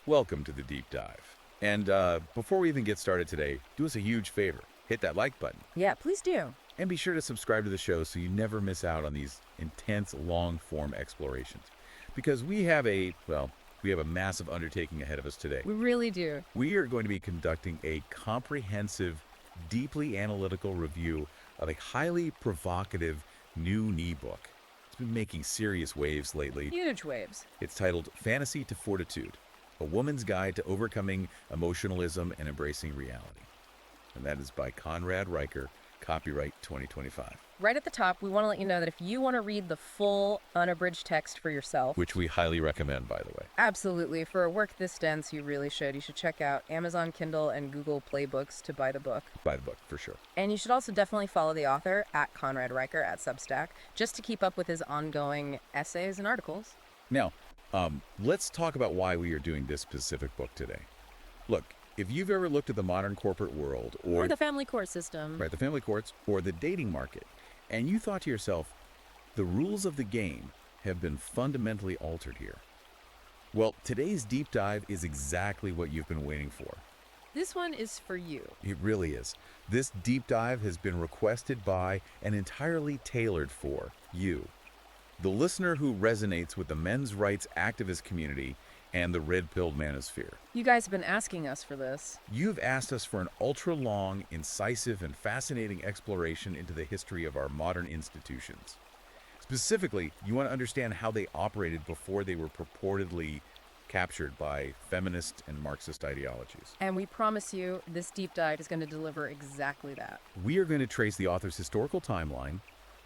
Welcome to the Deep Dive. And before we even get started today, do us a huge favor. Hit that like button. Yeah, please do. And be sure to subscribe to the show so you never miss out on these intense, long-form explorations. Because we have a massive undertaking ahead of us today. We really do. We are going to be conducting a comprehensive, deeply analytical review of a highly provocative new knee book. It's been making serious waves lately. Huge waves. It's titled Fantasy to Fortitude, A Woman's Guide to Overcoming Emotionalism and Embracing Reality. And that is by Conrad, Riker, copyright 2025. Right at the top, we want to let you know that if you want to read the full, unabridged text for yourself, Which we highly recommend, by the way. absolutely, for a work this dense, you really should. You should check out Amazon Kindle and Google Play Books to buy the book. Buy the book, for sure. And you should also definitely follow the author at Conrad Riker at Substack, just to keep up with his ongoing essays and articles. Now, let's talk about why we are doing this specific book today. Look, if you've ever looked at the modern corporate world Or the family court system. the family courts or the dating market, and you thought to yourself, the rules of the game have been fundamentally altered here. Well, today's deep dive is exactly what you've been waiting for. This one is for you. It really is. This deep dive has been requested by and entirely tailored for you, the listener who resonates with the men's rights activist community and the red-pilled manosphere. You guys have been asking us for this. You've asked us for an ultra-long, incisive, and fascinating exploration into the history of our modern institutions. Specifically, you want to understand how they operated before they were purportedly captured by feminist and Marxist ideologies. And we promise you, this deep dive is going to deliver exactly that. We are going to trace the author's historical timeline,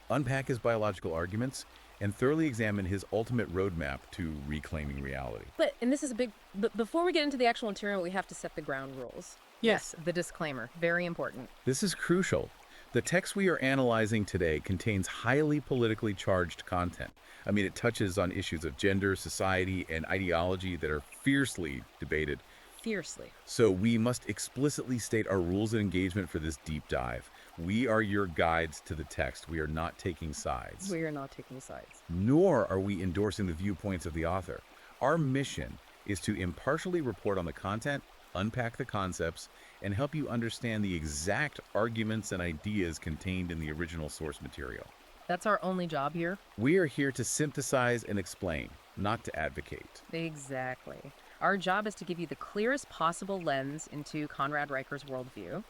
unpack his biological arguments, and thoroughly examine his ultimate roadmap to reclaiming reality. But this is a big... But before we get into the actual material, we have to set the ground rules. Yes, the disclaimer. Very important. This is crucial. The text we are analyzing today contains highly politically charged content. I mean, it touches on issues of gender, society, and ideology that are fiercely debated. Fiercely. So we must explicitly state our rules of engagement for this deep dive. We are your guides to the text. We are not taking sides. We are not taking sides. Nor are we endorsing the viewpoints of the author. Our mission is to impartially report on the content, unpack the concepts, and help you understand the exact arguments and ideas contained in the original source material. That's our only job here? We are here to synthesize and explain, not to advocate. Exactly. Our job is to give you the clearest possible lens into Conrad Riker's worldview.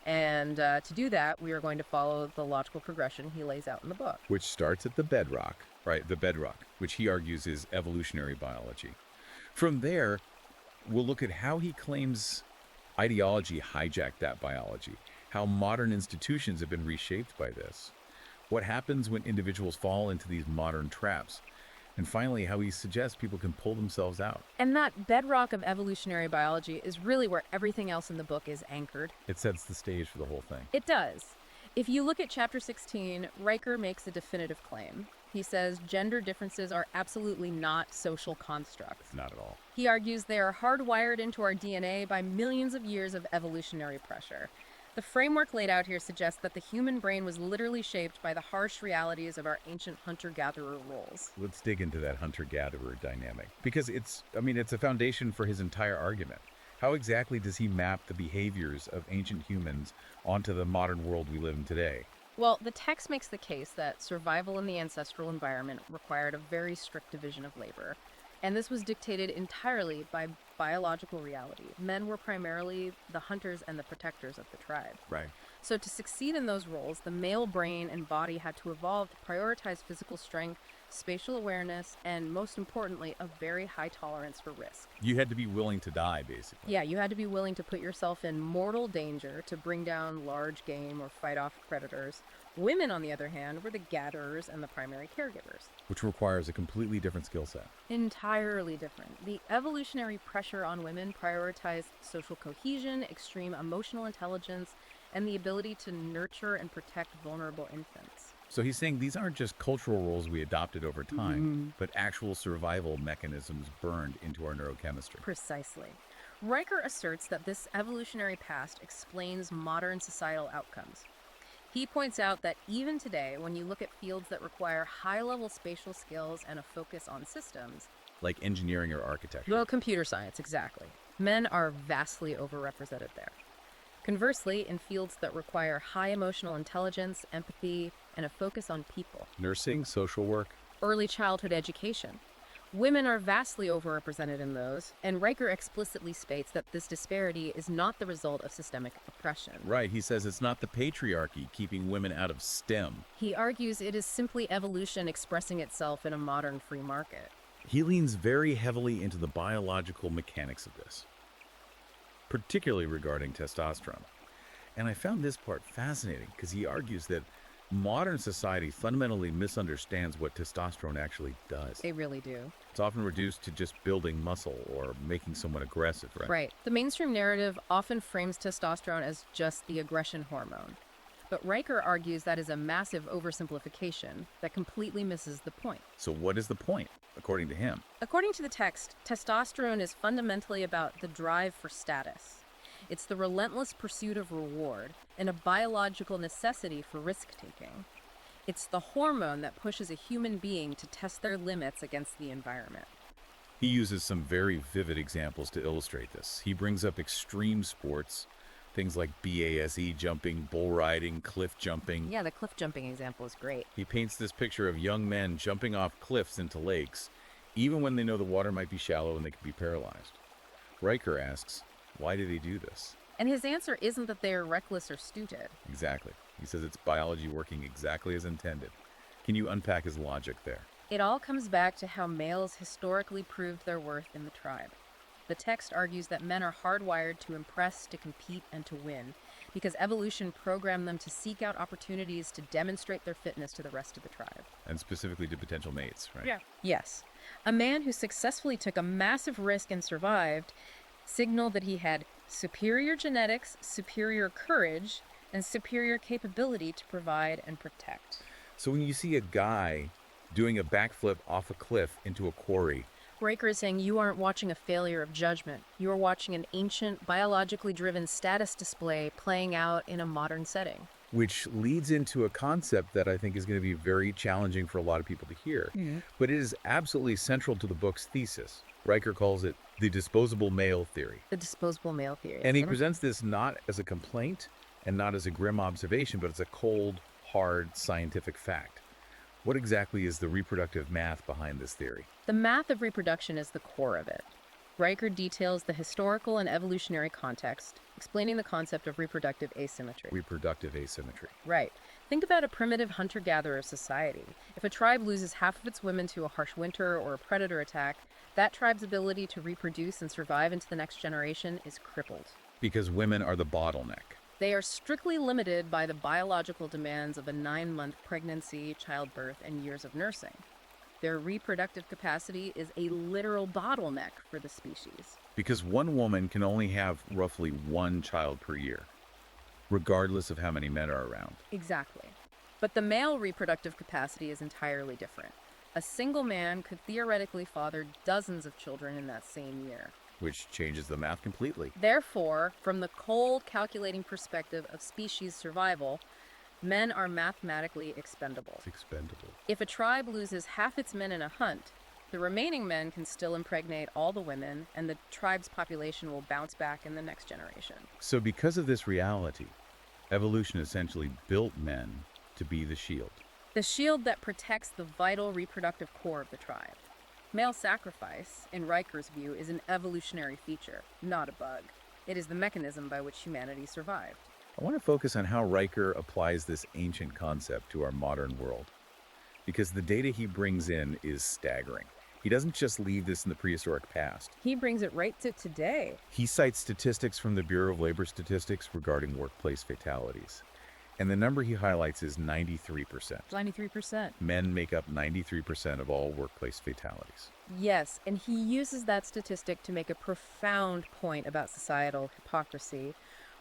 And to do that, we are going to follow the logical progression he lays out in the book. Which starts at the bedrock, which he argues is evolutionary biology. From there, we'll look at how he claims ideology hijacked that biology, how modern institutions have been reshaped by this, what happens when individuals fall into these modern traps, and finally, how he suggests people can pull themselves out. And that bedrock of evolutionary biology is really where everything else in the book is anchored. It sets the stage for the whole thing. It does. If you look at chapter 16, Riker makes a definitive claim. He says gender differences are absolutely not social constructs. Not at all. He argues they are hardwired into our DNA by millions of years of evolutionary pressure. The framework laid out here suggests that the human brain was literally shaped by the harsh realities of our ancient hunter-gatherer roles. Let's dig into that hunter-gatherer dynamic, because it's a foundation for his entire argument. How exactly does he map the behaviors of ancient humans onto the modern world we live in today? Well, the text makes the case that survival in the ancestral environment required a very strict division of labor. And this was dictated entirely by biological reality. Men were primarily the hunters and the protectors of the tribe. Right. So to succeed in those roles, the male brain and body had to evolve to prioritize physical strength, spatial awareness, and most importantly, a very high tolerance for risk. You had to be willing to die, basically. Yeah, you had to be willing to put yourself in mortal danger to bring down large game or fight off predators. Women, on the other hand, were the gatherers and the primary caregivers. Which requires a completely different skill set. Entirely different. The evolutionary pressure on women prioritized social cohesion, extreme emotional intelligence, and the ability to nurture and protect vulnerable infants. So he's saying these aren't just cultural roles we adopted over time, but actual survival mechanisms burned into our neurochemistry. Precisely. Riker asserts that this evolutionary past explains modern societal outcomes. He points out that even today, when you look at fields that require high-level spatial skills and a focus on systems, like engineering or architecture. Well, computer science, exactly. Men are vastly overrepresented there. Conversely, in fields that require high emotional intelligence, empathy, and a focus on people, Nursing, social work. early childhood education, women are vastly overrepresented in those, and Riker explicitly states that this disparity is not the result of systemic oppression. Right, he says it's not the patriarchy keeping women out of STEM. He argues it is simply evolution expressing itself in a modern free market. He leans very heavily into the biological mechanics of this, particularly regarding testosterone. And I found this part fascinating because he argues that modern society fundamentally misunderstands what testosterone actually does. They really do. It's often reduced to just building muscle or making someone aggressive, right? Right. The mainstream narrative often frames testosterone as just the aggression hormone. But Riker argues that is a massive oversimplification that completely misses the point. So what is the point, according to him? According to the text, testosterone is fundamentally about the drive for status. It's the relentless pursuit of reward and a biological necessity for risk-taking. It's the hormone that pushes a human being to test their limits against the environment. He uses some very vivid examples to illustrate this. He brings up extreme sports, things like BASE jumping, bull riding, cliff jumping. Yeah, the cliff jumping example is great. He paints this picture of young men jumping off cliffs into lakes, even when they know the water might be shallow and they could be paralyzed. Riker asks, why do they do this? And his answer isn't that they are reckless or stupid. Exactly. He says it's biology working exactly as intended. Can you unpack his logic there? It all comes back to how males historically proved their worth in the tribe. The text argues that men are hardwired to impress, to compete, and to win, because evolution programmed them to seek out opportunities to demonstrate their fitness to the rest of the tribe. And specifically to potential mates, right? Yeah. Yes. A man who successfully took a massive risk and survived signaled that he had superior genetics, superior courage, and superior capability to provide and protect. So when you see a guy doing a backflip off a cliff into a quarry, Riker is saying you aren't watching a failure of judgment. You are watching an ancient, biologically driven status display playing out in a modern setting. which leads into a concept that I think is going to be very challenging for a lot of people to hear. But it is absolutely central to the book's thesis. Riker calls it the disposable male theory. The disposable male theory. And he presents this not as a complaint and not as a grim observation, but as a cold, hard, scientific fact. What exactly is the reproductive math behind this theory? The math of reproduction is the core of it. Riker details the historical and evolutionary context, explaining the concept of reproductive asymmetry. Reproductive asymmetry. Right. Think about a primitive hunter-gatherer society. If a tribe loses half of its women to a harsh winter or a predator attack, that tribe's ability to reproduce and survive into the next generation is crippled. Because women are the bottleneck. They are strictly limited by the biological demands of a 9-month pregnancy, childbirth, and years of nursing. Their reproductive capacity is a literal bottleneck for the species. Because one woman can only have roughly one child per year, regardless of how many men are around. Exactly. But the male reproductive capacity is entirely different. A single man could theoretically father dozens of children in that same year. Which changes the math completely. Therefore, from the cold, calculating perspective of species survival, men are mathematically expendable. It's expendable. If a tribe loses half its men in a hunt, the remaining men can still impregnate all the women, and the tribe's population will bounce back in the next generation. So because of this reality, evolution essentially built men to be the shield. The shield that protects the vital reproductive core of the tribe. Male sacrifice, in Riker's view, is an evolutionary feature, not a bug. It is the mechanism by which humanity survived. I want to focus on how Riker applies this ancient concept to our modern world, because the data he brings in is staggering. He doesn't just leave this in the prehistoric past. He brings it right to today. He cites statistics from the Bureau of Labor Statistics regarding workplace fatalities. And the number he highlights is 93%. 93%. Men make up 93% of all workplace fatalities. Yes, and he uses that statistic to make a profound point about societal hypocrisy.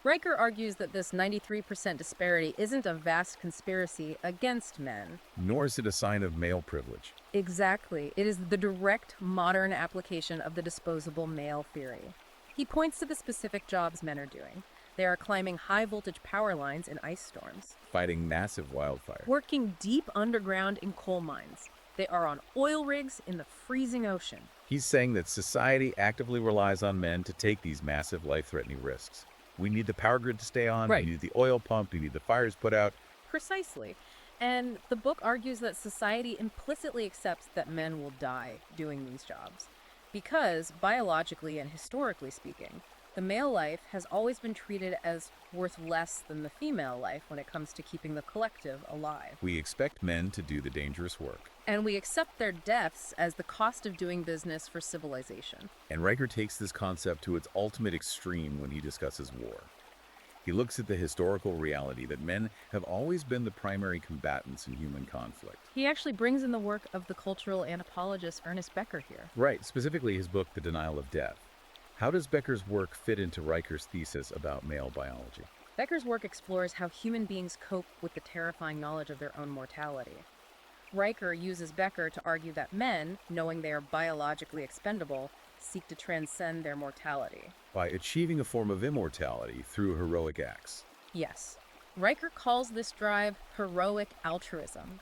Riker argues that this 93% disparity isn't a vast conspiracy against men. Nor is it a sign of male privilege. Exactly. It is the direct modern application of the disposable male theory. He points to the specific jobs men are doing. They are climbing high-voltage power lines in ice storms, Fighting massive wildfires. working deep underground in coal mines, They are on oil rigs in the freezing ocean. He's saying that society actively relies on men to take these massive life-threatening risks. We need the power grid to stay on, Right. we need the oil pump, we need the fires put out. Precisely. And the book argues that society implicitly accepts that men will die doing these jobs. Because, biologically and historically speaking, the male life has always been treated as worth less than the female life when it comes to keeping the collective alive. We expect men to do the dangerous work. And we accept their deaths as the cost of doing business for civilization. And Riker takes this concept to its ultimate extreme when he discusses war. He looks at the historical reality that men have always been the primary combatants in human conflict. He actually brings in the work of the cultural anthropologist Ernest Becker here. Right, specifically his book, The Denial of Death. How does Becker's work fit into Riker's thesis about male biology? Becker's work explores how human beings cope with the terrifying knowledge of their own mortality. Riker uses Becker to argue that men, knowing they are biologically expendable, seek to transcend their mortality. By achieving a form of immortality through heroic acts. Yes, Riker calls this drive heroic altruism.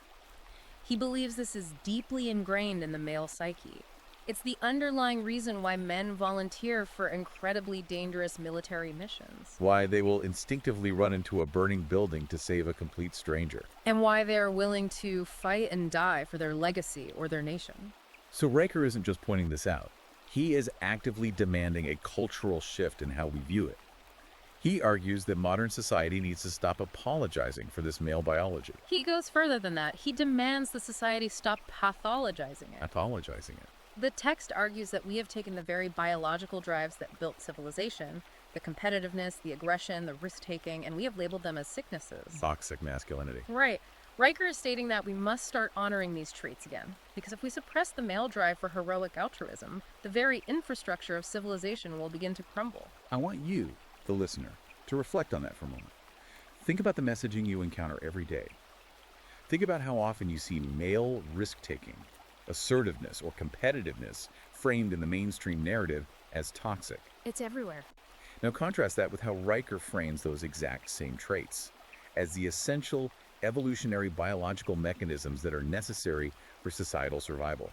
He believes this is deeply ingrained in the male psyche. It's the underlying reason why men volunteer for incredibly dangerous military missions. Why they will instinctively run into a burning building to save a complete stranger. And why they are willing to fight and die for their legacy or their nation. So Riker isn't just pointing this out. He is actively demanding a cultural shift in how we view it. He argues that modern society needs to stop apologizing for this male biology. He goes further than that. He demands the society stop pathologizing it. Apologizing it. The text argues that we have taken the very biological drives that built civilization, the competitiveness, the aggression, the risk-taking, and we have labeled them as sicknesses. Toxic masculinity. Right. Riker is stating that we must start honoring these traits again, because if we suppress the male drive for heroic altruism, the very infrastructure of civilization will begin to crumble. I want you, the listener, to reflect on that for a moment. Think about the messaging you encounter every day. Think about how often you see male risk-taking, assertiveness, or competitiveness framed in the mainstream narrative as toxic. It's everywhere. Now contrast that with how Riker frames those exact same traits as the essential evolutionary biological mechanisms that are necessary for societal survival.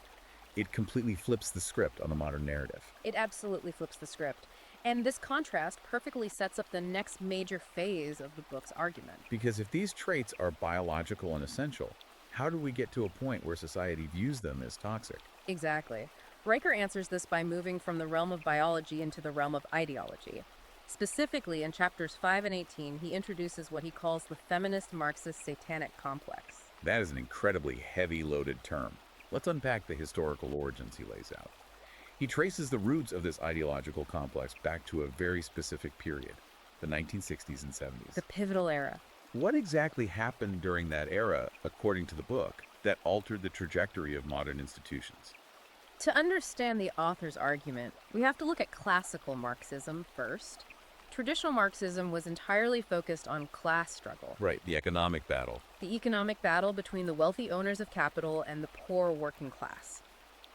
It completely flips the script on the modern narrative. It absolutely flips the script. And this contrast perfectly sets up the next major phase of the book's argument. Because if these traits are biological and essential, how do we get to a point where society views them as toxic? Exactly. Riker answers this by moving from the realm of biology into the realm of ideology. Specifically, in chapters 5 and 18, he introduces what he calls the feminist-Marxist-Satanic complex. That is an incredibly heavy-loaded term. Let's unpack the historical origins he lays out. He traces the roots of this ideological complex back to a very specific period, the 1960s and 70s. The pivotal era. What exactly happened during that era, according to the book, that altered the trajectory of modern institutions? To understand the author's argument, we have to look at classical Marxism first. Traditional Marxism was entirely focused on class struggle. Right, the economic battle. The economic battle between the wealthy owners of capital and the poor working class.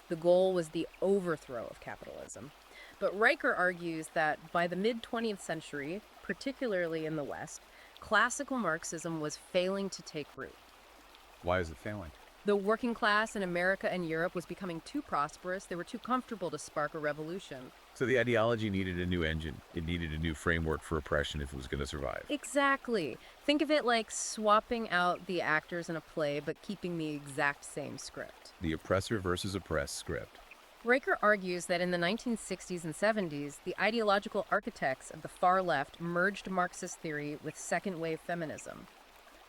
The goal was the overthrow of capitalism. But Riker argues that by the mid-20th century, particularly in the West, classical Marxism was failing to take root. Why is it failing? The working class in America and Europe was becoming too prosperous. They were too comfortable to spark a revolution. So the ideology needed a new engine. It needed a new framework for oppression if it was going to survive. Exactly. Think of it like swapping out the actors in a play, but keeping the exact same script. The oppressor versus oppressed script. Riker argues that in the 1960s and 70s, the ideological architects of the far left merged Marxist theory with second-wave feminism.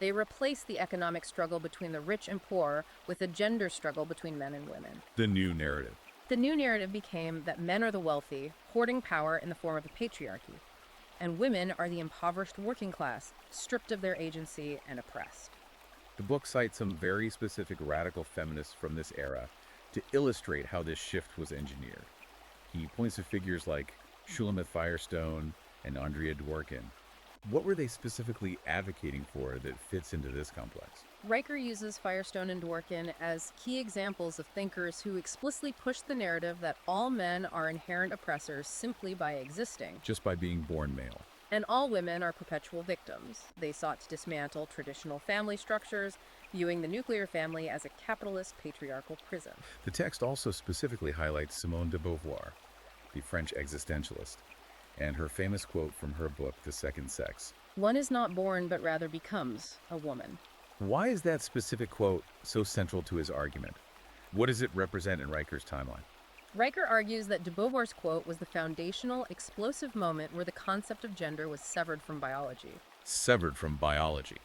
They replaced the economic struggle between the rich and poor with a gender struggle between men and women. The new narrative. The new narrative became that men are the wealthy, hoarding power in the form of the patriarchy, and women are the impoverished working class, stripped of their agency and oppressed. The book cites some very specific radical feminists from this era to illustrate how this shift was engineered. He points to figures like Shulamith Firestone and Andrea Dworkin. What were they specifically advocating for that fits into this complex? Riker uses Firestone and Dworkin as key examples of thinkers who explicitly push the narrative that all men are inherent oppressors simply by existing. Just by being born male. And all women are perpetual victims. They sought to dismantle traditional family structures, viewing the nuclear family as a capitalist patriarchal prison. The text also specifically highlights Simone de Beauvoir, the French existentialist, and her famous quote from her book, The Second Sex. One is not born, but rather becomes a woman. Why is that specific quote so central to his argument? What does it represent in Riker's timeline? Riker argues that de Beauvoir's quote was the foundational, explosive moment where the concept of gender was severed from biology. Severed from biology.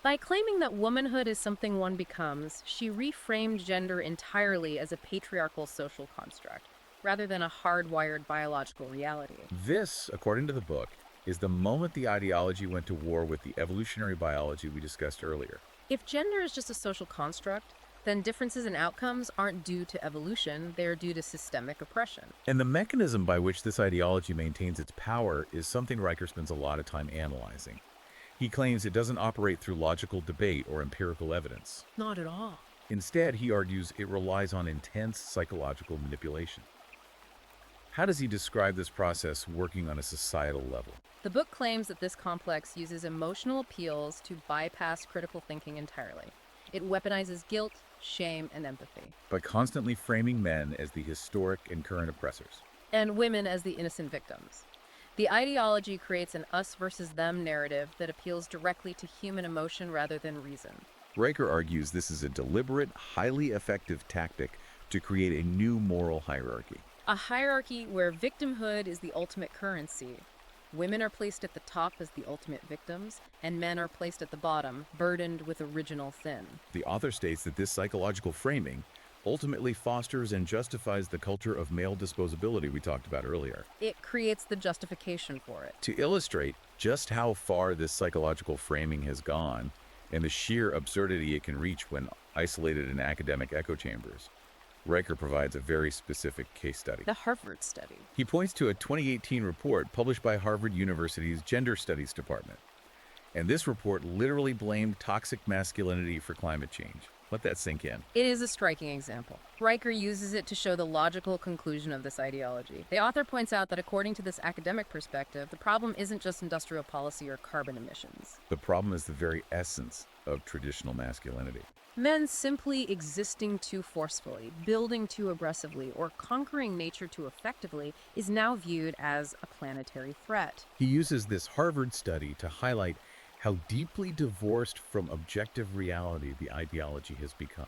By claiming that womanhood is something one becomes, she reframed gender entirely as a patriarchal social construct, rather than a hardwired biological reality. This, according to the book, is the moment the ideology went to war with the evolutionary biology we discussed earlier. If gender is just a social construct, then differences in outcomes aren't due to evolution, they're due to systemic oppression. And the mechanism by which this ideology maintains its power is something Riker spends a lot of time analyzing. He claims it doesn't operate through logical debate or empirical evidence. Not at all. Instead, he argues it relies on intense psychological manipulation. How does he describe this process working on a societal level? The book claims that this complex uses emotional appeals to bypass critical thinking entirely. It weaponizes guilt, shame, and empathy. By constantly framing men as the historic and current oppressors. And women as the innocent victims. The ideology creates an us versus them narrative that appeals directly to human emotion rather than reason. Riker argues this is a deliberate, highly effective tactic to create a new moral hierarchy. A hierarchy where victimhood is the ultimate currency. Women are placed at the top as the ultimate victims, and men are placed at the bottom, burdened with original sin. The author states that this psychological framing ultimately fosters and justifies the culture of male disposability we talked about earlier. It creates the justification for it. To illustrate just how far this psychological framing has gone and the sheer absurdity it can reach when isolated in academic echo chambers, Riker provides a very specific case study. The Harvard study. He points to a 2018 report published by Harvard University's Gender Studies Department. And this report literally blamed toxic masculinity for climate change. Let that sink in. It is a striking example. Riker uses it to show the logical conclusion of this ideology. The author points out that according to this academic perspective, the problem isn't just industrial policy or carbon emissions. The problem is the very essence of traditional masculinity. Men simply existing too forcefully, building too aggressively, or conquering nature too effectively is now viewed as a planetary threat. He uses this Harvard study to highlight how deeply divorced from objective reality the ideology has become,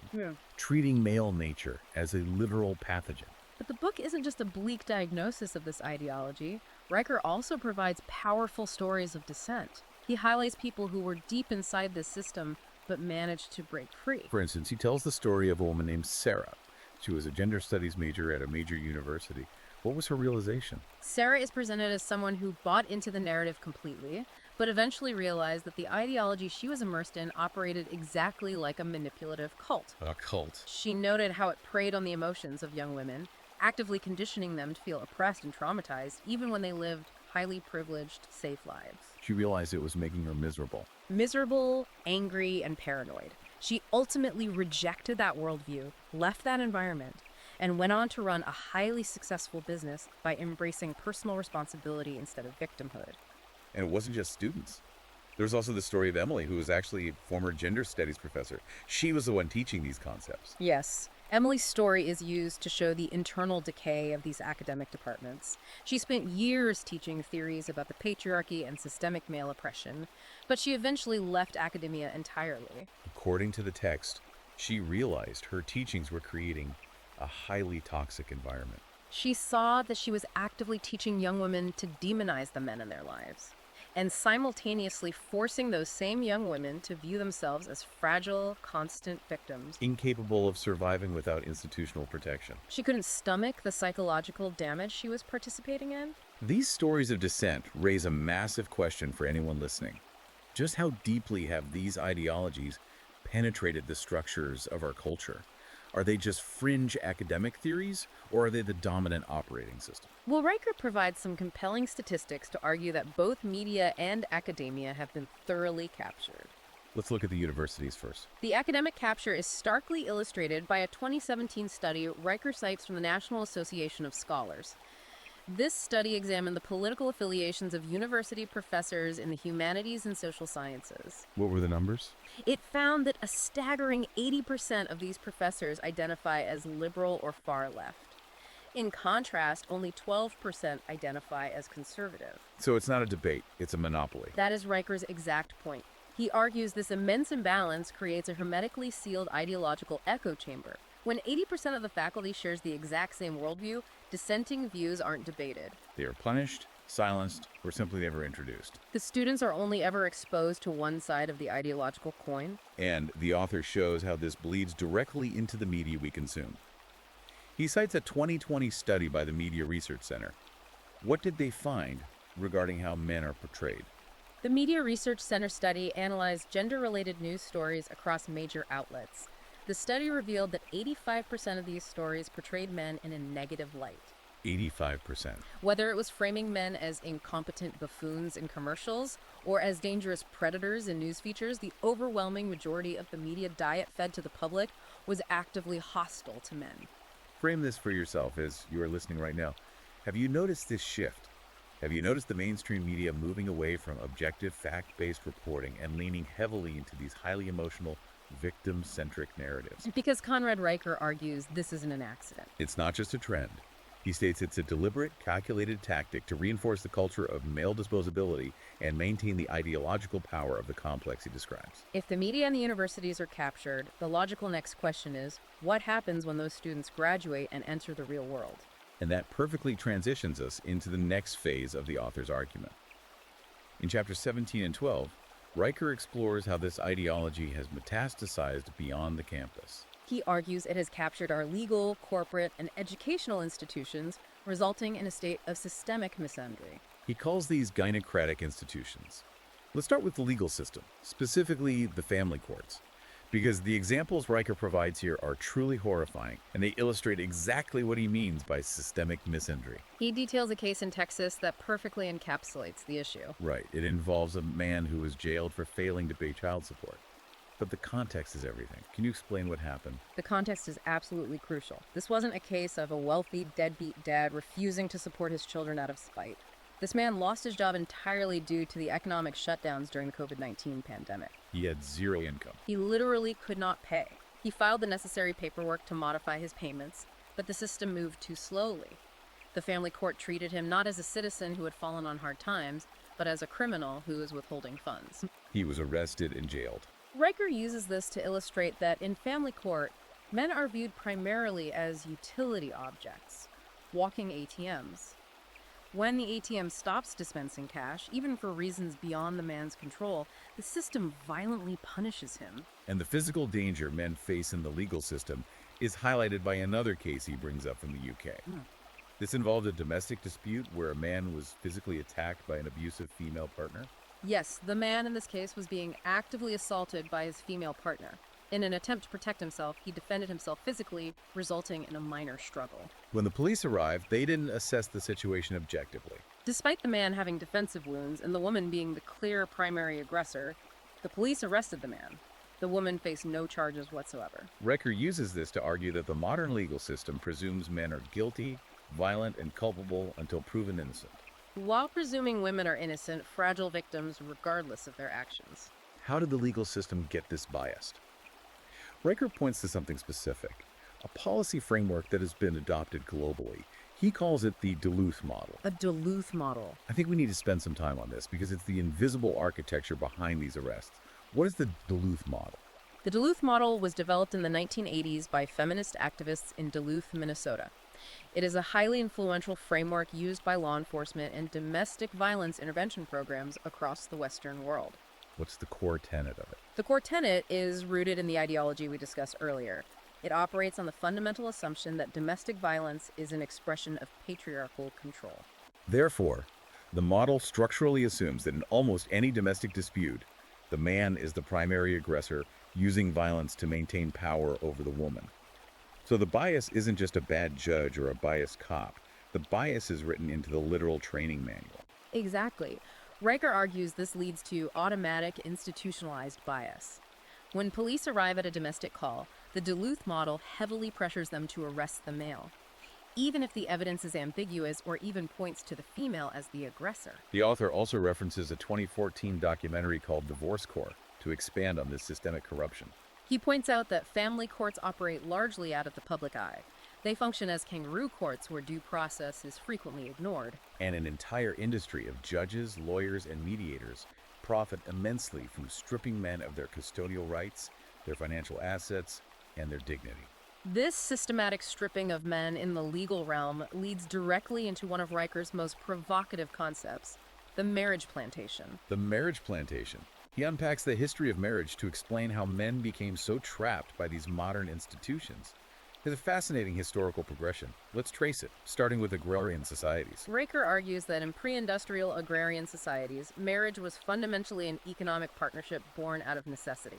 treating male nature as a literal pathogen. But the book isn't just a bleak diagnosis of this ideology. Riker also provides powerful stories of dissent. He highlights people who were deep inside this system but managed to break free. For instance, he tells the story of a woman named Sarah. She was a gender studies major at a major university. What was her realization? Sarah is presented as someone who bought into the narrative completely, but eventually realized that the ideology she was immersed in operated exactly like a manipulative cult. A cult. She noted how it preyed on the emotions of young women, actively conditioning them to feel oppressed and traumatized, even when they lived highly privileged, safe lives. She realized it was making her miserable. Miserable, angry, and paranoid. She ultimately rejected that worldview, left that environment, and went on to run a highly successful business by embracing personal responsibility instead of victimhood. And it wasn't just students. There was also the story of Emily, who was actually a former gender studies professor. She was the one teaching these concepts. Yes. Emily's story is used to show the internal decay of these academic departments. She spent years teaching theories about the patriarchy and systemic male oppression, but she eventually left academia entirely. According to the text, she realized her teachings were creating a highly toxic environment. She saw that she was actively teaching young women to demonize the men in their lives, and simultaneously forcing those same young women to view themselves as fragile, constant victims. Incapable of surviving without institutional protection. She couldn't stomach the psychological damage she was participating in. These stories of dissent raise a massive question for anyone listening. Just how deeply have these ideologies penetrated the structures of our culture? Are they just fringe academic theories, or are they the dominant operating system? Well, Riker provides some compelling statistics to argue that both media and academia have been thoroughly captured. Let's look at the universities first. The academic capture is starkly illustrated by a 2017 study Riker cites from the National Association of Scholars. This study examined the political affiliations of university professors in the humanities and social sciences. What were the numbers? It found that a staggering 80% of these professors identify as liberal or far left. In contrast, only 12% identify as conservative. So it's not a debate, it's a monopoly. That is Riker's exact point. He argues this immense imbalance creates a hermetically sealed ideological echo chamber. When 80% of the faculty shares the exact same worldview, dissenting views aren't debated. They are punished, silenced, or simply never introduced. The students are only ever exposed to one side of the ideological coin. And the author shows how this bleeds directly into the media we consume. He cites a 2020 study by the Media Research Center. What did they find regarding how men are portrayed? The Media Research Center study analyzed gender-related news stories across major outlets. The study revealed that 85% of these stories portrayed men in a negative light. 85%. Whether it was framing men as incompetent buffoons in commercials or as dangerous predators in news features, the overwhelming majority of the media diet fed to the public was actively hostile to men. Frame this for yourself as you are listening right now. Have you noticed this shift? Have you noticed the mainstream media moving away from objective, fact-based reporting and leaning heavily into these highly emotional, victim-centric narratives? Because Conrad Riker argues this isn't an accident. It's not just a trend. He states it's a deliberate, calculated tactic to reinforce the culture of male disposability and maintain the ideological power of the complex he describes. If the media and the universities are captured, the logical next question is, what happens when those students graduate and enter the real world? And that perfectly transitions us into the next phase of the author's argument. In chapters 17 and 12, Riker explores how this ideology has metastasized beyond the campus. He argues it has captured our legal, corporate, and educational institutions, resulting in a state of systemic misandry. He calls these gynocratic institutions. Let's start with the legal system, specifically the family courts, because the examples Riker provides here are truly horrifying, and they illustrate exactly what he means by systemic misandry. He details a case in Texas that perfectly encapsulates the issue. Right, it involves a man who was jailed for failing to pay child support. But the context is everything. Can you explain what happened? The context is absolutely crucial. This wasn't a case of a wealthy, deadbeat dad refusing to support his children out of spite. This man lost his job entirely due to the economic shutdowns during the COVID-19 pandemic. He had zero income. He literally could not pay. He filed the necessary paperwork to modify his payments, but the system moved too slowly. The family court treated him not as a citizen who had fallen on hard times, but as a criminal who was withholding funds. He was arrested and jailed. Riker uses this to illustrate that in family court, men are viewed primarily as utility objects, walking ATMs. When the ATM stops dispensing cash, even for reasons beyond the man's control, the system violently punishes him. And the physical danger men face in the legal system is highlighted by another case he brings up from the UK. This involved a domestic dispute where a man was physically attacked by an abusive female partner. Yes, the man in this case was being actively assaulted by his female partner. In an attempt to protect himself, he defended himself physically, resulting in a minor struggle. When the police arrived, they didn't assess the situation objectively. Despite the man having defensive wounds and the woman being the clear primary aggressor, the police arrested the man. The woman faced no charges whatsoever. Riker uses this to argue that the modern legal system presumes men are guilty, violent, and culpable until proven innocent. While presuming women are innocent, fragile victims regardless of their actions. How did the legal system get this biased? Riker points to something specific, a policy framework that has been adopted globally. He calls it the Duluth model. A Duluth model. I think we need to spend some time on this because it's the invisible architecture behind these arrests. What is the Duluth model? The Duluth model was developed in the 1980s by feminist activists in Duluth, Minnesota. It is a highly influential framework used by law enforcement and domestic violence intervention programs across the Western world. What's the core tenet of it? The core tenet is rooted in the ideology we discussed earlier. It operates on the fundamental assumption that domestic violence is an expression of patriarchal control. Therefore, the model structurally assumes that in almost any domestic dispute, the man is the primary aggressor using violence to maintain power over the woman. So the bias isn't just a bad judge or a biased cop. The bias is written into the literal training manual. Exactly. Riker argues this leads to automatic institutionalized bias. When police arrive at a domestic call, the Duluth model heavily pressures them to arrest the male. even if the evidence is ambiguous or even points to the female as the aggressor. The author also references a 2014 documentary called Divorce Court to expand on this systemic corruption. He points out that family courts operate largely out of the public eye. They function as kangaroo courts where due process is frequently ignored. And an entire industry of judges, lawyers, and mediators profit immensely from stripping men of their custodial rights, their financial assets, and their dignity. This systematic stripping of men in the legal realm leads directly into one of Riker's most provocative concepts, the marriage plantation. The marriage plantation. He unpacks the history of marriage to explain how men became so trapped by these modern institutions. It's a fascinating historical progression. Let's trace it, starting with agrarian societies. Riker argues that in pre-industrial agrarian societies, marriage was fundamentally an economic partnership born out of necessity.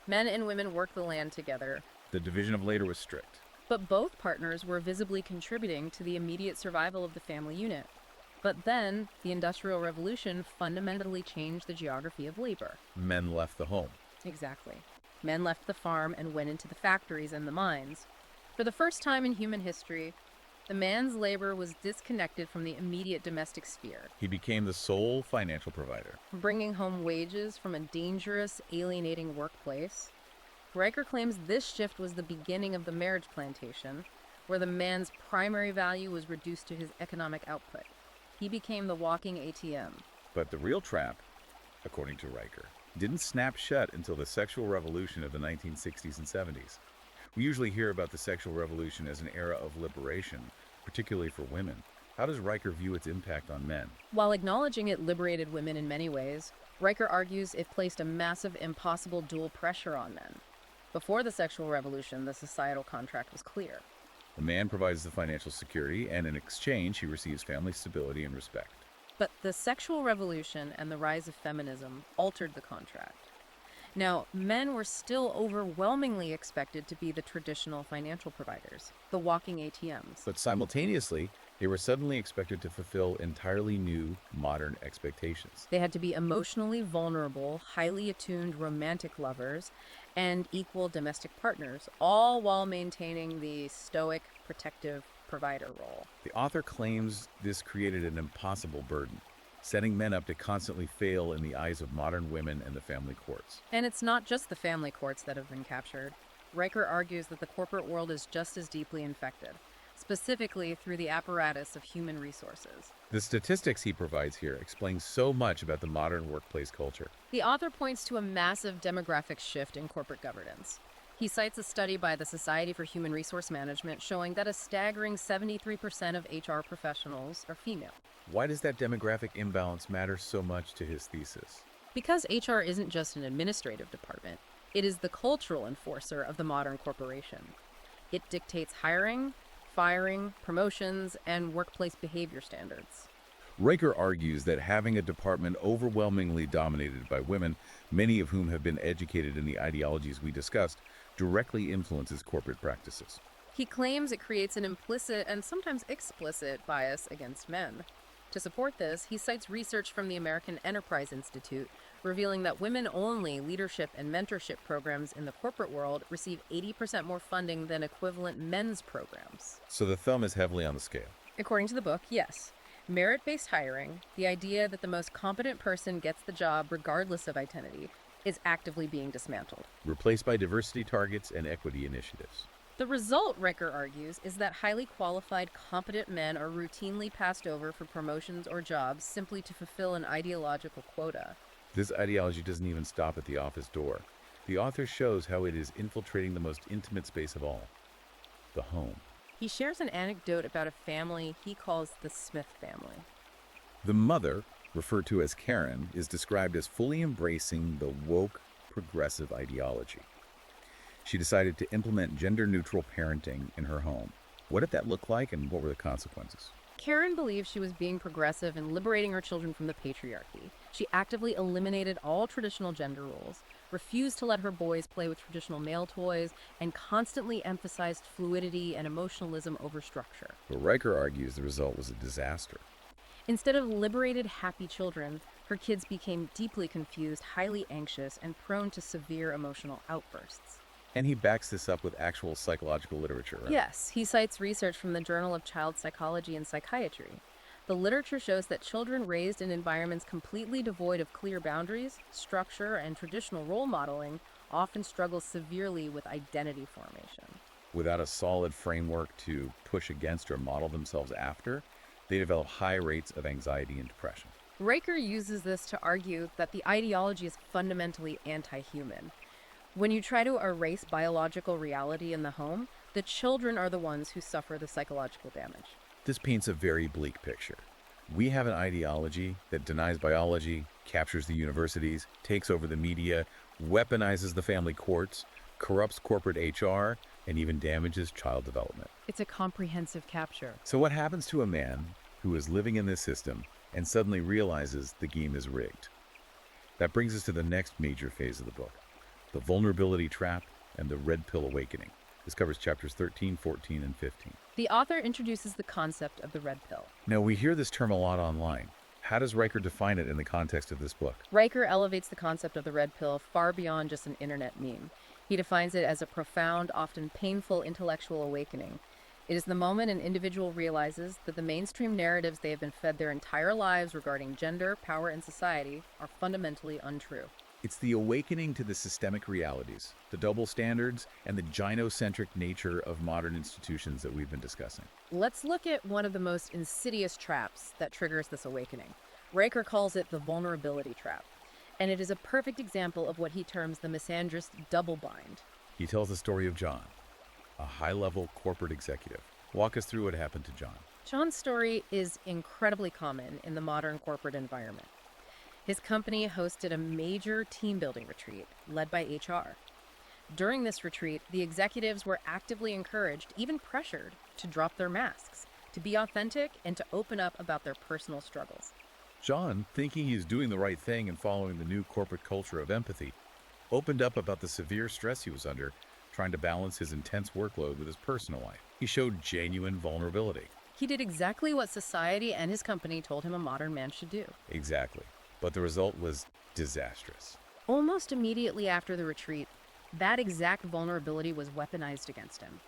Men and women worked the land together, The division of labor was strict. but both partners were visibly contributing to the immediate survival of the family unit. But then, the Industrial Revolution fundamentally changed the geography of labor. Men left the home. Exactly. Men left the farm and went into the factories and the mines. For the first time in human history, the man's labor was disconnected from the immediate domestic sphere, He became the sole financial provider. bringing home wages from a dangerous, alienating workplace. Riker claims this shift was the beginning of the marriage plantation, where the man's primary value was reduced to his economic output. He became the walking ATM. But the real trap, according to Riker, didn't snap shut until the sexual revolution of the 1960s and 70s. We usually hear about the sexual revolution as an era of liberation, particularly for women. How does Riker view its impact on men? While acknowledging it liberated women in many ways, Riker argues it placed a massive, impossible dual pressure on men. Before the sexual revolution, the societal contract was clear. The man provides the financial security, and in exchange, he receives family stability and respect. But the sexual revolution and the rise of feminism altered the contract. Now, men were still overwhelmingly expected to be the traditional financial providers, the walking ATMs. But simultaneously, they were suddenly expected to fulfill entirely new, modern expectations. They had to be emotionally vulnerable, highly attuned romantic lovers, and equal domestic partners, all while maintaining the stoic, protective provider role. The author claims this created an impossible burden, setting men up to constantly fail in the eyes of modern women and the family courts. And it's not just the family courts that have been captured. Riker argues that the corporate world is just as deeply infected, specifically through the apparatus of human resources. The statistics he provides here explain so much about the modern workplace culture. The author points to a massive demographic shift in corporate governance. He cites a study by the Society for Human Resource Management showing that a staggering 73% of HR professionals are female. Why does that demographic imbalance matter so much to his thesis? Because HR isn't just an administrative department, it is the cultural enforcer of the modern corporation. It dictates hiring, firing, promotions, and workplace behavior standards. Riker argues that having a department overwhelmingly dominated by women, many of whom have been educated in the ideologies we discussed, directly influences corporate practices. He claims it creates an implicit and sometimes explicit bias against men. To support this, he cites research from the American Enterprise Institute, revealing that women-only leadership and mentorship programs in the corporate world receive 80% more funding than equivalent men's programs. So the thumb is heavily on the scale. According to the book, yes. Merit-based hiring, the idea that the most competent person gets the job regardless of identity, is actively being dismantled. Replaced by diversity targets and equity initiatives. The result, Riker argues, is that highly qualified, competent men are routinely passed over for promotions or jobs simply to fulfill an ideological quota. This ideology doesn't even stop at the office door. The author shows how it is infiltrating the most intimate space of all, the home. He shares an anecdote about a family he calls the Smith family. The mother, referred to as Karen, is described as fully embracing the woke, progressive ideology. She decided to implement gender-neutral parenting in her home. What did that look like, and what were the consequences? Karen believed she was being progressive and liberating her children from the patriarchy. She actively eliminated all traditional gender roles, refused to let her boys play with traditional male toys, and constantly emphasized fluidity and emotionalism over structure. But Riker argues the result was a disaster. Instead of liberated, happy children, her kids became deeply confused, highly anxious, and prone to severe emotional outbursts. And he backs this up with actual psychological literature, right? Yes, he cites research from the Journal of Child Psychology and Psychiatry. The literature shows that children raised in environments completely devoid of clear boundaries, structure, and traditional role modeling often struggle severely with identity formation. Without a solid framework to push against or model themselves after, they develop high rates of anxiety and depression. Riker uses this to argue that the ideology is fundamentally anti-human. When you try to erase biological reality in the home, the children are the ones who suffer the psychological damage. This paints a very bleak picture. We have an ideology that denies biology, captures the universities, takes over the media, weaponizes the family courts, corrupts corporate HR, and even damages child development. It's a comprehensive capture. So what happens to a man who is living in this system and suddenly realizes the game is rigged? That brings us to the next major phase of the book, the vulnerability trap and the red pill awakening. This covers chapters 13, 14, and 15. The author introduces the concept of the red pill. Now, we hear this term a lot online. How does Riker define it in the context of this book? Riker elevates the concept of the red pill far beyond just an internet meme. He defines it as a profound, often painful intellectual awakening. It is the moment an individual realizes that the mainstream narratives they have been fed their entire lives regarding gender, power, and society are fundamentally untrue. It's the awakening to the systemic realities, the double standards, and the gynocentric nature of modern institutions that we've been discussing. Let's look at one of the most insidious traps that triggers this awakening. Riker calls it the vulnerability trap, and it is a perfect example of what he terms the misandrist double bind. He tells the story of John, a high-level corporate executive. Walk us through what happened to John. John's story is incredibly common in the modern corporate environment. His company hosted a major team-building retreat led by HR. During this retreat, the executives were actively encouraged, even pressured, to drop their masks, to be authentic, and to open up about their personal struggles. John, thinking he's doing the right thing and following the new corporate culture of empathy, opened up about the severe stress he was under, trying to balance his intense workload with his personal life. He showed genuine vulnerability. He did exactly what society and his company told him a modern man should do. Exactly. But the result was disastrous. Almost immediately after the retreat, that exact vulnerability was weaponized against him.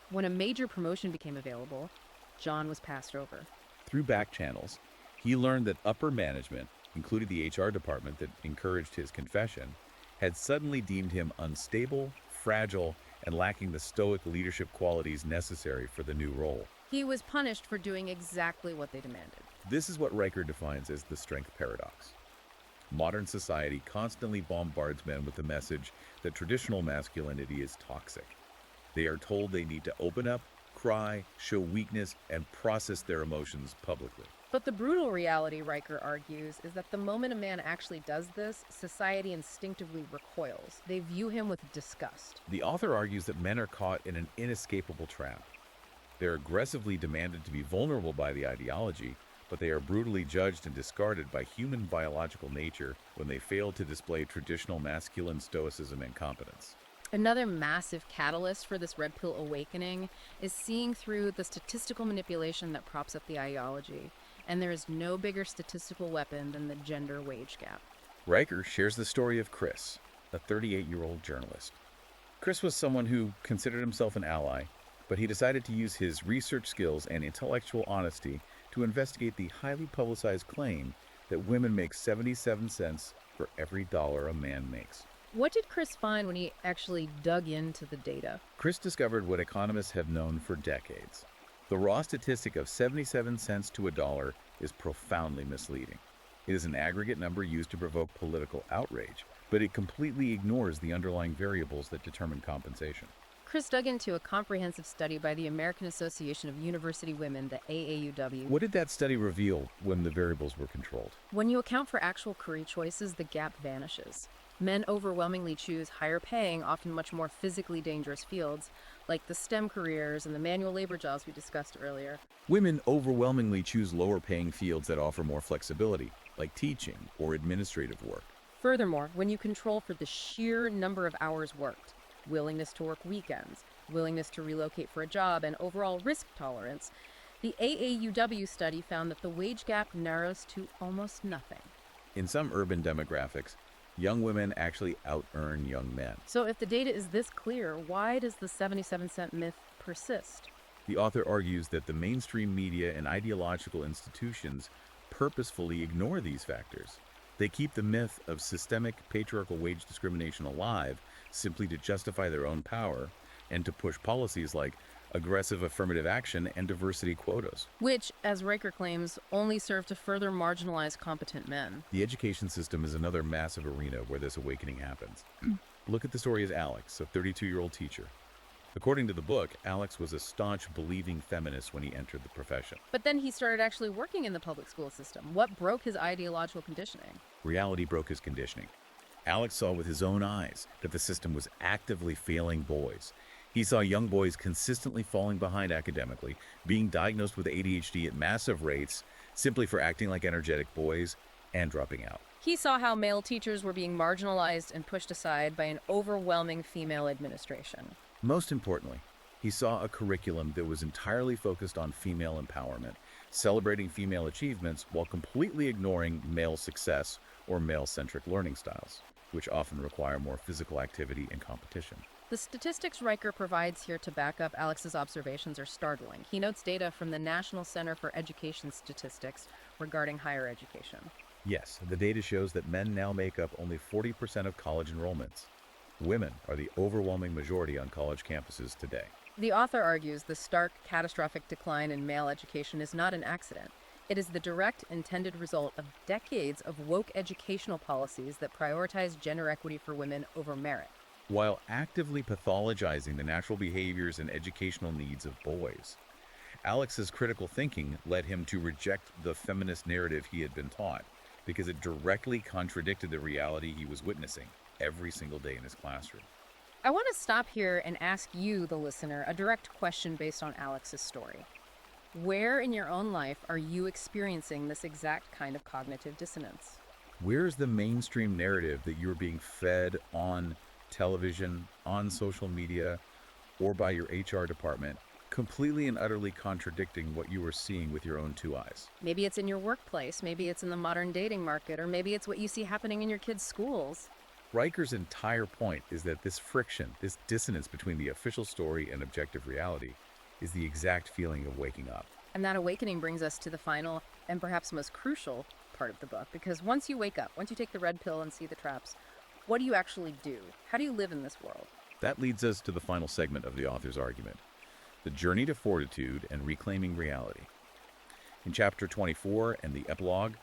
When a major promotion became available, John was passed over. Through back channels, he learned that upper management, including the HR department that encouraged his confession, had suddenly deemed him unstable, fragile, and lacking the stoic leadership qualities necessary for the new role. He was punished for doing exactly what they demanded. This is what Riker defines as the strength paradox. Modern society constantly bombards men with the message that traditional masculinity is toxic. They are told they need to open up, cry, show weakness, and process their emotions publicly. But the brutal reality, Riker argues, is that the moment a man actually does this, society instinctively recoils. They view him with disgust. The author argues that men are caught in an inescapable trap. They're aggressively demanded to be vulnerable by the ideology, but they are brutally judged and discarded by human biological nature when they fail to display traditional masculine stoicism and competence. Another massive catalyst for this red pill awakening is seeing through the statistical manipulation that props up the ideology. And there is no bigger statistical weapon than the gender wage gap. Riker shares the story of Chris, a 38-year-old journalist. Chris was someone who considered himself an ally, but he decided to use his research skills and intellectual honesty to investigate the highly publicized claim that women make 77 cents for every dollar a man makes. What did Chris find when he actually dug into the data? Chris discovered what economists have known for decades. The raw statistic of 77 cents to a dollar is profoundly misleading. It is an aggregate number used to provoke political outrage, but it completely ignores the underlying variables that determine compensation. Chris dug into a comprehensive study by the American Association of University Women, the AAUW. What did that study reveal when the variables were controlled? When you account for actual career choices, the gap vanishes. Men overwhelmingly choose higher paying, often much more physically dangerous fields, like the STEM careers and the manual labor jobs we discussed earlier. Women overwhelmingly choose lower paying fields that offer more flexibility, like teaching or administrative work. Furthermore, when you control for the sheer number of hours worked, willingness to work weekends, willingness to relocate for a job, and overall risk tolerance, the AAUW study found that the wage gap narrows to almost nothing. In some urban demographics, Young women actually out-earn young men. So if the data is this clear, why does the 77-cent myth persist? The author argues that the mainstream media and ideological institutions purposefully ignore these factors. They keep the myth of systemic patriarchal wage discrimination alive simply to justify their own power and to push policies like aggressive affirmative action and diversity quotas. Which, as Riker claims, only serve to further marginalize competent men. The education system is another massive arena where this awakening happens. Look at the story of Alex, a 32-year-old teacher. According to the book, Alex was a staunch, believing feminist when he entered the profession. But then he started actually working in the public school system. What broke his ideological conditioning? Reality broke his conditioning. Alex saw with his own eyes that the system was actively failing boys. He saw young boys consistently falling behind academically, being diagnosed with ADHD at massive rates simply for acting like energetic boys, and dropping out. He saw how male teachers were being marginalized and pushed aside by an overwhelming female administration. Most importantly, he saw a curriculum that was entirely focused on female empowerment, celebrating female achievements while completely ignoring male success or male-centric learning styles, which often require more physical activity and competition. The statistics Riker provides here to back up Alex's observations are startling. He notes data from the National Center for Education Statistics regarding higher education. Yes, the data shows that men now make up only 40% of college enrollments. Women are the overwhelming majority on college campuses today. The author argues the stark, catastrophic decline in male education is not an accident. It is the direct, intended result of decades of woke educational policies that prioritize gender equity for women over merit, while actively pathologizing the natural behaviors and educational needs of boys. Alex's critical thinking led him to reject the feminist narrative he had been taught because it directly contradicted the reality he was witnessing every single day in his classroom. I want to stop here and ask you, the listener, a direct question based on Alex's story. Where in your own life are you experiencing this exact kind of cognitive dissonance? Where's the mainstream narrative that you're being fed on television, on social media, or by your HR department, completely and utterly contradicting what you were seeing with your own two eyes? Maybe it's in your workplace, maybe it's in the modern dating market, or maybe it's what you see happening in your kids' schools. Riker's entire point is that this friction, this dissonance between the official story and objective reality, is the exact feeling of waking up. And that awakening brings us to the final and perhaps most crucial part of the book, because once you wake up, once you take the red pill and see the traps, what do you actually do? How do you live in this world? That leads us to the final segment of the author's argument, the journey to fortitude and reclaiming reality. In chapter 24 and the epilogue,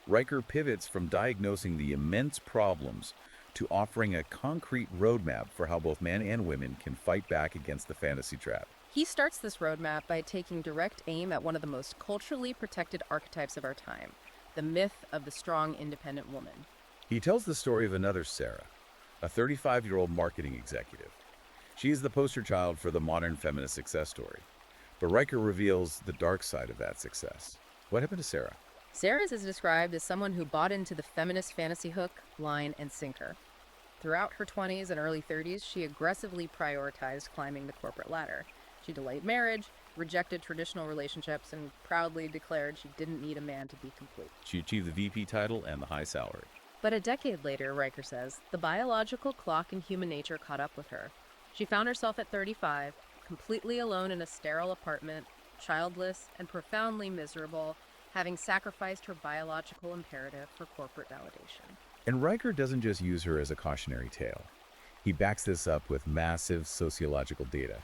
Riker pivots from diagnosing the immense problems to offering a concrete roadmap for how both men and women can fight back against the fantasy trap. He starts this roadmap by taking direct aim at one of the most culturally protected archetypes of our time, the myth of the strong, independent woman. He tells the story of another Sarah, a 35-year-old marketing executive. She is the poster child for the modern feminist success story. But Riker reveals the dark side of that success. What happened to Sarah? Sarah is described as someone who bought into the feminist fantasy hook, line, and sinker. Throughout her 20s and early 30s, she aggressively prioritized climbing the corporate ladder. She delayed marriage, rejected traditional relationships, and proudly declared she didn't need a man to be complete. She achieved the VP title and the high salary. But a decade later, Riker says, the biological clock in human nature caught up with her. She found herself at 35, completely alone in a sterile apartment, childless and profoundly miserable, having sacrificed her biological imperative for corporate validation. And Riker doesn't just use her as a cautionary tale. He backs this up with massive sociological data.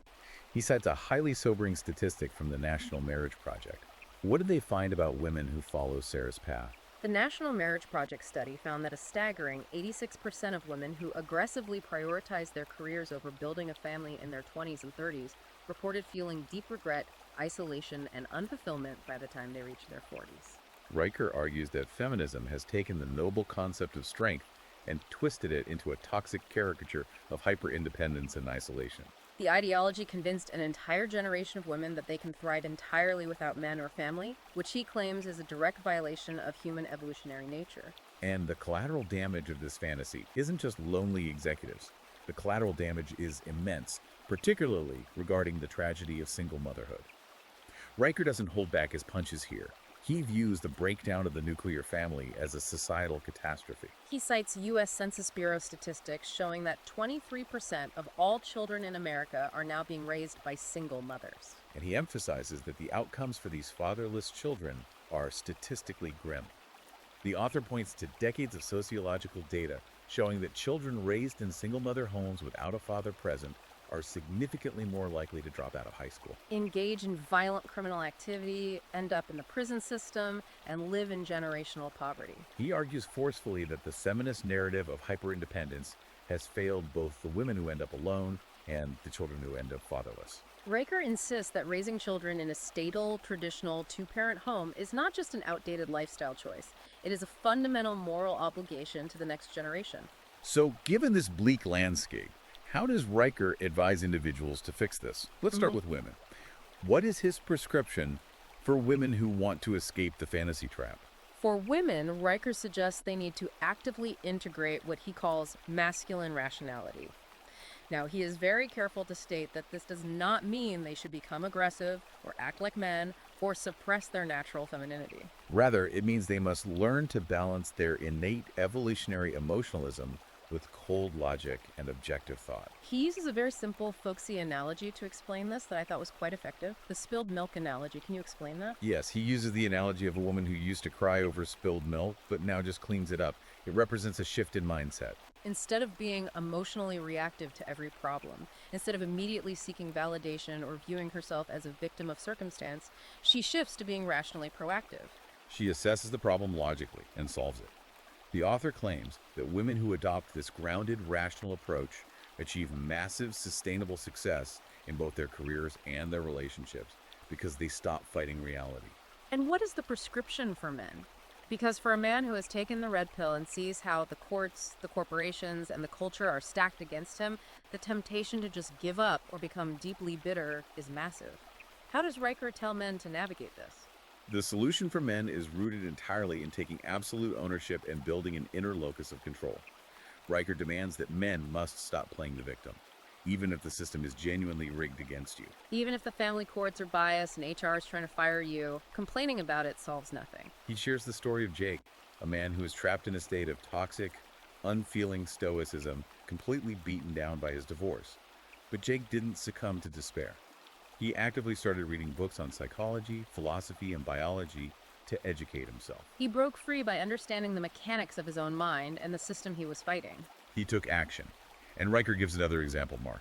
He cites a highly sobering statistic from the National Marriage Project. What did they find about women who follow Sarah's path? The National Marriage Project study found that a staggering 86% of women who aggressively prioritized their careers over building a family in their 20s and 30s reported feeling deep regret, isolation, and unfulfillment by the time they reached their 40s. Riker argues that feminism has taken the noble concept of strength and twisted it into a toxic caricature of hyper-independence and isolation. The ideology convinced an entire generation of women that they can thrive entirely without men or family, which he claims is a direct violation of human evolutionary nature. And the collateral damage of this fantasy isn't just lonely executives. The collateral damage is immense, particularly regarding the tragedy of single motherhood. Riker doesn't hold back his punches here. He views the breakdown of the nuclear family as a societal catastrophe. He cites U.S. Census Bureau statistics showing that 23% of all children in America are now being raised by single mothers. And he emphasizes that the outcomes for these fatherless children are statistically grim. The author points to decades of sociological data showing that children raised in single-mother homes without a father present are significantly more likely to drop out of high school. Engage in violent criminal activity, end up in the prison system, and live in generational poverty. He argues forcefully that the feminist narrative of hyperindependence has failed both the women who end up alone and the children who end up fatherless. Riker insists that raising children in a statal, traditional, two-parent home is not just an outdated lifestyle choice. It is a fundamental moral obligation to the next generation. So, given this bleak landscape, how does Riker advise individuals to fix this? Let's start with women. What is his prescription for women who want to escape the fantasy trap? For women, Riker suggests they need to actively integrate what he calls masculine rationality. Now, he is very careful to state that this does not mean they should become aggressive or act like men or suppress their natural femininity. Rather, it means they must learn to balance their innate evolutionary emotionalism with cold logic and objective thought. He uses a very simple, folksy analogy to explain this that I thought was quite effective. The spilled milk analogy. Can you explain that? Yes, he uses the analogy of a woman who used to cry over spilled milk, but now just cleans it up. It represents a shift in mindset. Instead of being emotionally reactive to every problem, instead of immediately seeking validation or viewing herself as a victim of circumstance, she shifts to being rationally proactive. She assesses the problem logically and solves it. The author claims that women who adopt this grounded, rational approach achieve massive, sustainable success in both their careers and their relationships because they stop fighting reality. And what is the prescription for men? Because for a man who has taken the red pill and sees how the courts, the corporations, and the culture are stacked against him, the temptation to just give up or become deeply bitter is massive. How does Riker tell men to navigate this? The solution for men is rooted entirely in taking absolute ownership and building an inner locus of control. Riker demands that men must stop playing the victim, even if the system is genuinely rigged against you. Even if the family courts are biased and HR is trying to fire you, complaining about it solves nothing. He shares the story of Jake, a man who is trapped in a state of toxic, unfeeling stoicism, completely beaten down by his divorce. But Jake didn't succumb to despair. He actively started reading books on psychology, philosophy, and biology to educate himself. He broke free by understanding the mechanics of his own mind and the system he was fighting. He took action. And Riker gives another example, Mark.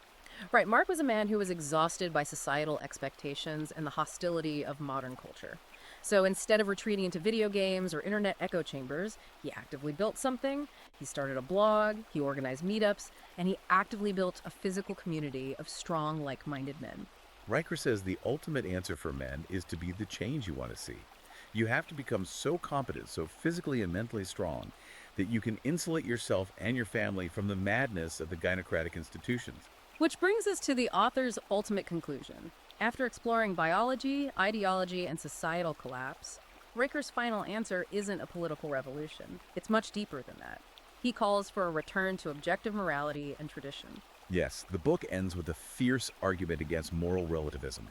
Right, Mark was a man who was exhausted by societal expectations and the hostility of modern culture. So instead of retreating into video games or internet echo chambers, he actively built something, he started a blog, he organized meetups, and he actively built a physical community of strong, like-minded men. Riker says the ultimate answer for men is to be the change you want to see. You have to become so competent, so physically and mentally strong, that you can insulate yourself and your family from the madness of the gynocratic institutions. Which brings us to the author's ultimate conclusion. After exploring biology, ideology, and societal collapse, Riker's final answer isn't a political revolution. It's much deeper than that. He calls for a return to objective morality and tradition. Yes, the book ends with a fierce argument against moral relativism,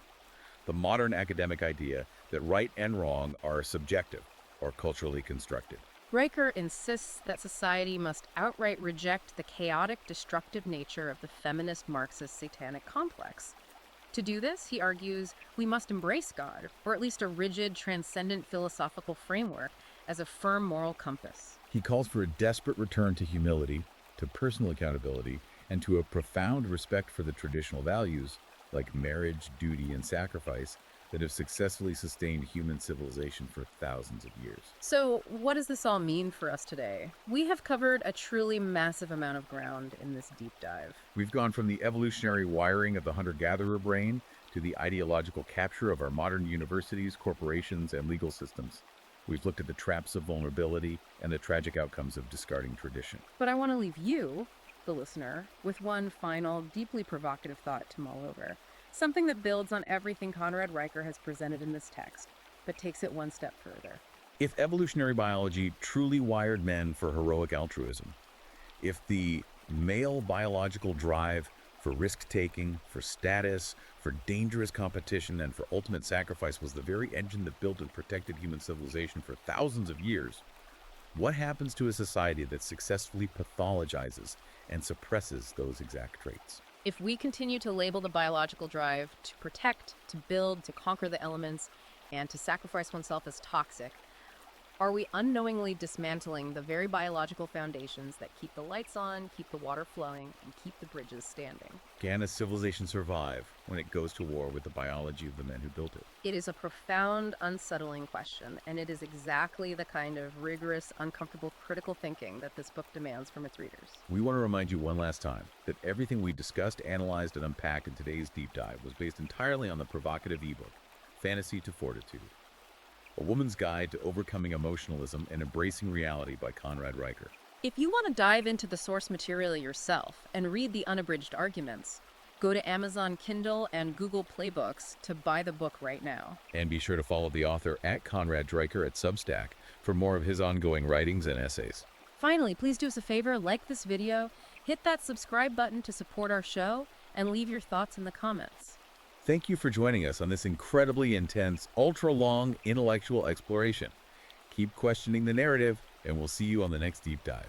the modern academic idea that right and wrong are subjective or culturally constructed. Riker insists that society must outright reject the chaotic, destructive nature of the feminist-Marxist-Satanic complex. To do this, he argues, we must embrace God, or at least a rigid, transcendent philosophical framework, as a firm moral compass. He calls for a desperate return to humility, to personal accountability, and to a profound respect for the traditional values, like marriage, duty, and sacrifice, that have successfully sustained human civilization for thousands of years. So, what does this all mean for us today? We have covered a truly massive amount of ground in this deep dive. We've gone from the evolutionary wiring of the hunter-gatherer brain to the ideological capture of our modern universities, corporations, and legal systems. We've looked at the traps of vulnerability and the tragic outcomes of discarding tradition. But I want to leave you, the listener, with one final, deeply provocative thought to mull over. Something that builds on everything Conrad Riker has presented in this text, but takes it one step further. If evolutionary biology truly wired men for heroic altruism, if the male biological drive for risk-taking, for status, for dangerous competition, and for ultimate sacrifice was the very engine that built and protected human civilization for thousands of years. What happens to a society that successfully pathologizes and suppresses those exact traits? If we continue to label the biological drive to protect, to build, to conquer the elements, and to sacrifice oneself as toxic, are we unknowingly dismantling the very biological foundations that keep the lights on, keep the water flowing, and keep the bridges standing? Can a civilization survive when it goes to war with the biology of the men who built it? It is a profound, unsettling question, and it is exactly the kind of rigorous, uncomfortable, critical thinking that this book demands from its readers. We want to remind you one last time that everything we discussed, analyzed, and unpacked in today's deep dive was based entirely on the provocative ebook, Fantasy to Fortitude, A Woman's Guide to Overcoming Emotionalism and Embracing Reality by Conrad Riker. If you want to dive into the source material yourself and read the unabridged arguments, go to Amazon Kindle and Google Play Books to buy the book right now. And be sure to follow the author at Conrad Riker at Substack for more of his ongoing writings and essays. Finally, please do us a favor, like this video, hit that subscribe button to support our show, and leave your thoughts in the comments. Thank you for joining us on this incredibly intense, ultra-long intellectual exploration. Keep questioning the narrative, and we'll see you on the next deep dive.